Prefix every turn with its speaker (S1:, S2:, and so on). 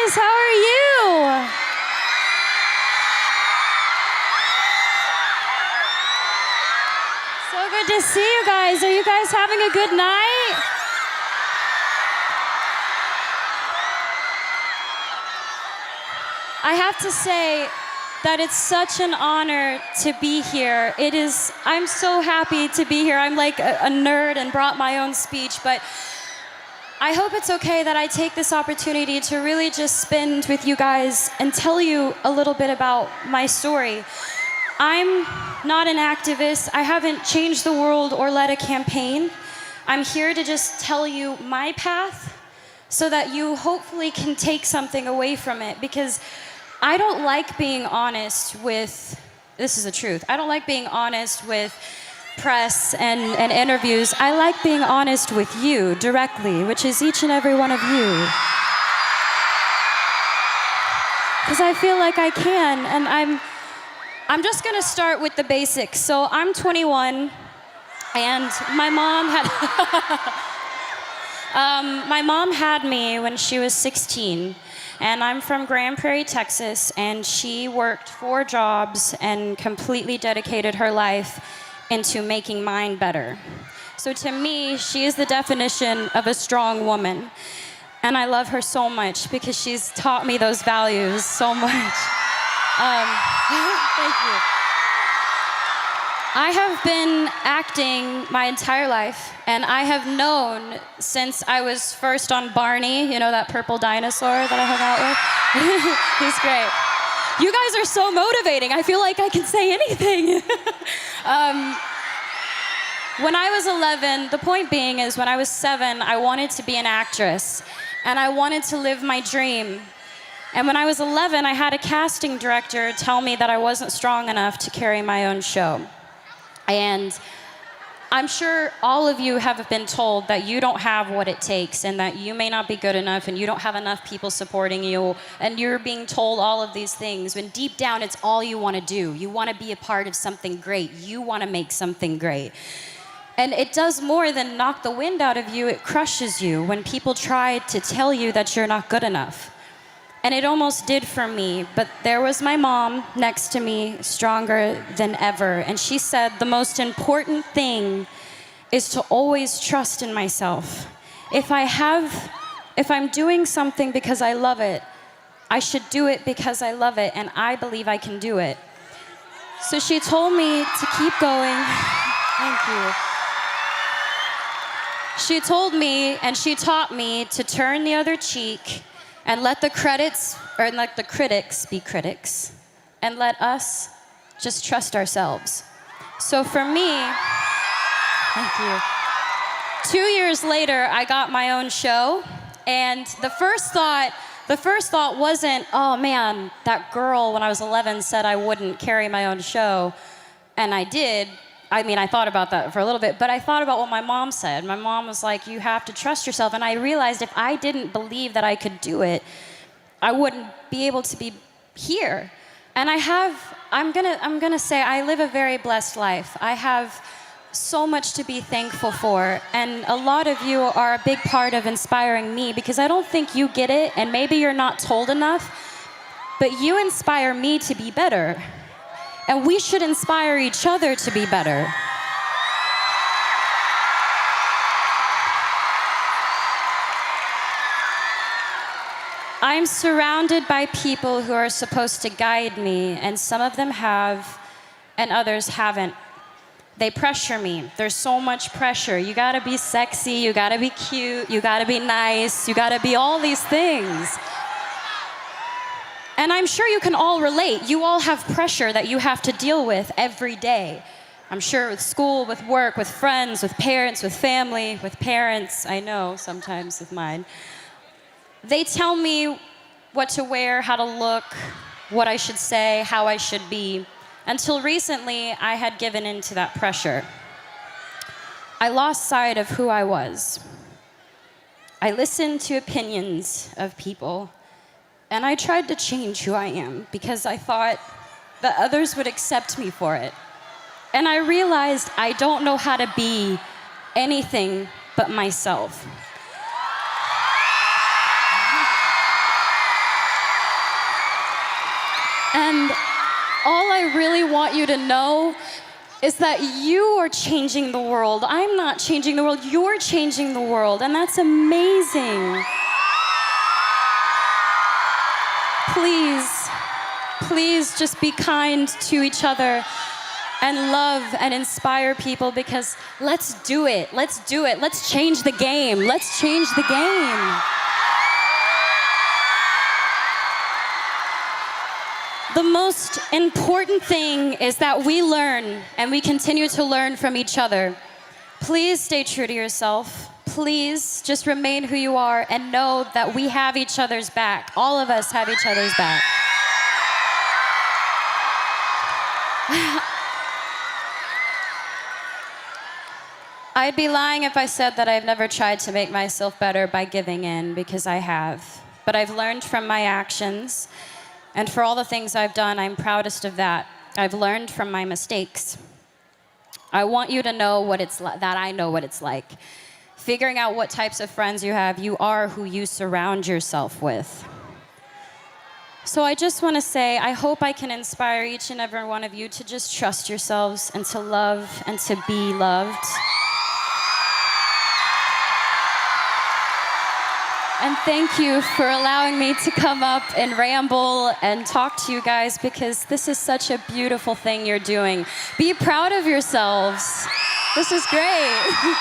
S1: guys, how are you? So good to see you guys. Are you guys having a good night? I have to say that it's such an honor to be here. I'm so happy to be here. I'm like a nerd and brought my own speech, but I hope it's okay that I take this opportunity to really just spend with you guys and tell you a little bit about my story. I'm not an activist. I haven't changed the world or led a campaign. I'm here to just tell you my path so that you hopefully can take something away from it, because I don't like being honest with, this is the truth, I don't like being honest with press and interviews. I like being honest with you directly, which is each and every one of you. Because I feel like I can, and I'm just gonna start with the basics. So I'm 21, and my mom had me when she was 16. And I'm from Grand Prairie, Texas, and she worked 4 jobs and completely dedicated her life into making mine better. So to me, she is the definition of a strong woman. And I love her so much because she's taught me those values so much. Thank you. I have been acting my entire life, and I have known since I was first on Barney, you know, that purple dinosaur that I hung out with? He's great. You guys are so motivating. I feel like I can say anything. When I was 11, the point being is when I was 7, I wanted to be an actress, and I wanted to live my dream. And when I was 11, I had a casting director tell me that I wasn't strong enough to carry my own show. And I'm sure all of you have been told that you don't have what it takes and that you may not be good enough and you don't have enough people supporting you, and you're being told all of these things when deep down it's all you want to do. You want to be a part of something great. You want to make something great. And it does more than knock the wind out of you. It crushes you when people try to tell you that you're not good enough. And it almost did for me, but there was my mom next to me, stronger than ever. And she said, the most important thing is to always trust in myself. If I'm doing something because I love it, I should do it because I love it, and I believe I can do it. So she told me to keep going. Thank you. She told me, and she taught me to turn the other cheek and let the critics be critics, and let us just trust ourselves. So for me, thank you. 2 years later, I got my own show, and the first thought wasn't, oh man, that girl when I was 11 said I wouldn't carry my own show, and I did. I mean, I thought about that for a little bit, but I thought about what my mom said. My mom was like, you have to trust yourself. And I realized if I didn't believe that I could do it, I wouldn't be able to be here. And I'm gonna say I live a very blessed life. I have so much to be thankful for. And a lot of you are a big part of inspiring me, because I don't think you get it, and maybe you're not told enough, but you inspire me to be better. And we should inspire each other to be better. I'm surrounded by people who are supposed to guide me, and some of them have, and others haven't. They pressure me. There's so much pressure. You gotta be sexy, you gotta be cute, you gotta be nice, you gotta be all these things. And I'm sure you can all relate. You all have pressure that you have to deal with every day. I'm sure with school, with work, with friends, with parents, with family, with parents, I know sometimes with mine. They tell me what to wear, how to look, what I should say, how I should be. Until recently, I had given in to that pressure. I lost sight of who I was. I listened to opinions of people, and I tried to change who I am because I thought that others would accept me for it. And I realized I don't know how to be anything but myself. And all I really want you to know is that you are changing the world. I'm not changing the world, you're changing the world, and that's amazing. Please, please just be kind to each other and love and inspire people, because let's do it. Let's do it. Let's change the game. Let's change the game. The most important thing is that we learn and we continue to learn from each other. Please stay true to yourself. Please just remain who you are and know that we have each other's back. All of us have each other's back. I'd be lying if I said that I've never tried to make myself better by giving in, because I have. But I've learned from my actions, and for all the things I've done, I'm proudest of that. I've learned from my mistakes. I want you to know what it's that I know what it's like. Figuring out what types of friends you have, you are who you surround yourself with. So I just want to say, I hope I can inspire each and every one of you to just trust yourselves and to love and to be loved. And thank you for allowing me to come up and ramble and talk to you guys, because this is such a beautiful thing you're doing. Be proud of yourselves. This is great.